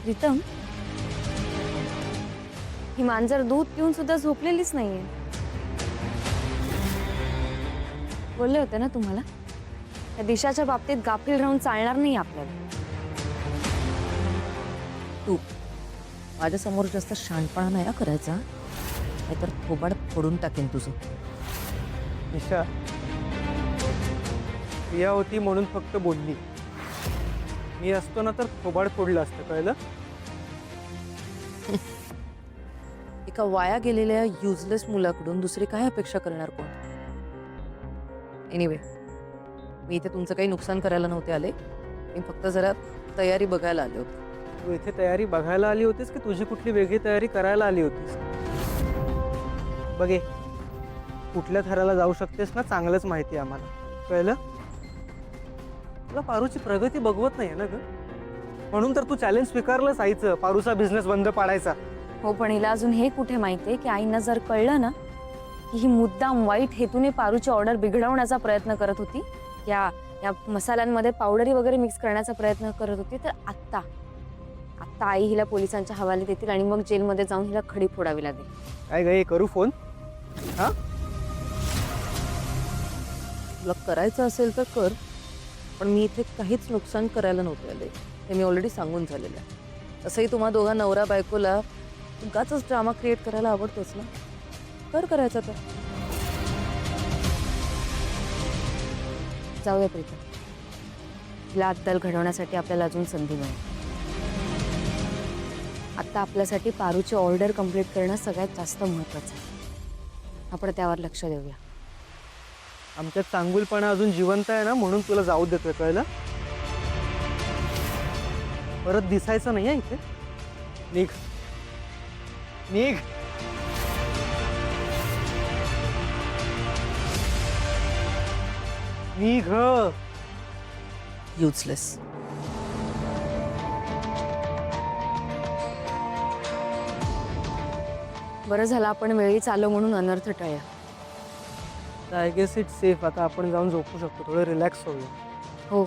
प्रीतम, ही मांजर दूध पिऊन सुद्धा झोपलेलीच नाहीये. बोलले होते ना तुम्हाला, त्या दिशाच्या बाबतीत गाफील राहून चालणार नाही आपल्याला. तू माझ्यासमोर जास्त शहाणपणा नाही ना करायचा, नाहीतर थोबाड फोडून टाकेन तुझं. निशा, प्रिया होती म्हणून फक्त बोलली. मी असतो ना तर थोबाड फोडलं असतं, कळलं? एका वाया गेलेल्या युजलेस मुलाकडून दुसरी काय अपेक्षा करणार कोण? एनिवे, मी इथे तुमचं काही नुकसान करायला नव्हते आले. मी फक्त जरा तयारी बघायला आले होते. तू इथे तयारी बघायला आली होतीस की तुझी कुठली वेगळी तयारी करायला आली होतीस? बघे, कुठल्या थराला जाऊ शकतेस ना चांगलंच माहिती आहे आम्हाला, कळलं? तुला पारूची प्रगती बघवत नाहीये ना ग, म्हणून तर तू चॅलेंज स्वीकारलंच आईचं, पारूचा बिझनेस बंद पाडायचा. हो, पण हिला अजून हे कुठे माहितीये की आईंना जर कळलं ना की ही मुद्दाम वाईट हेतूने पारूची ऑर्डर बिघडवण्याचा प्रयत्न करत होती, या या मसाल्यांमध्ये पावडरी वगैरे मिक्स करण्याचा प्रयत्न करत होती, तर आत्ता आई हिला पोलिसांच्या हवाले देतील आणि मग जेलमध्ये जाऊन हिला खडी फोडावी लागेल. काय ग, करू फोन? हा, तुला करायचं असेल तर कर, पण मी इथे काहीच नुकसान करायला नव्हते आले, हे मी ऑलरेडी सांगून झालेलं आहे. तसंही तुम्हा दोघा नवरा बायकोला उगाच ड्रामा क्रिएट करायला आवडतोच ना, कर करायचं तर. जाऊया प्रीतम, हिला अद्दल घडवण्यासाठी आपल्याला अजून संधी मिळेल. आता आपल्यासाठी पारूची ऑर्डर कंप्लीट करणं सगळ्यात जास्त महत्त्वाचं आहे. आपण त्यावर लक्ष देऊया. आमच्यात चांगुलपणा अजून जिवंत आहे ना, म्हणून तुला जाऊ देतोय, कळलं? परत दिसायचं नाही आहे इथे. निघ निघ. निघ. युजलेस. बरं झालं आपण वेळीच आलो म्हणून अनर्थ टळला. I guess it safe. आता आपण जाऊन झोपू शकतो, थोडं रिलॅक्स होऊया. हो,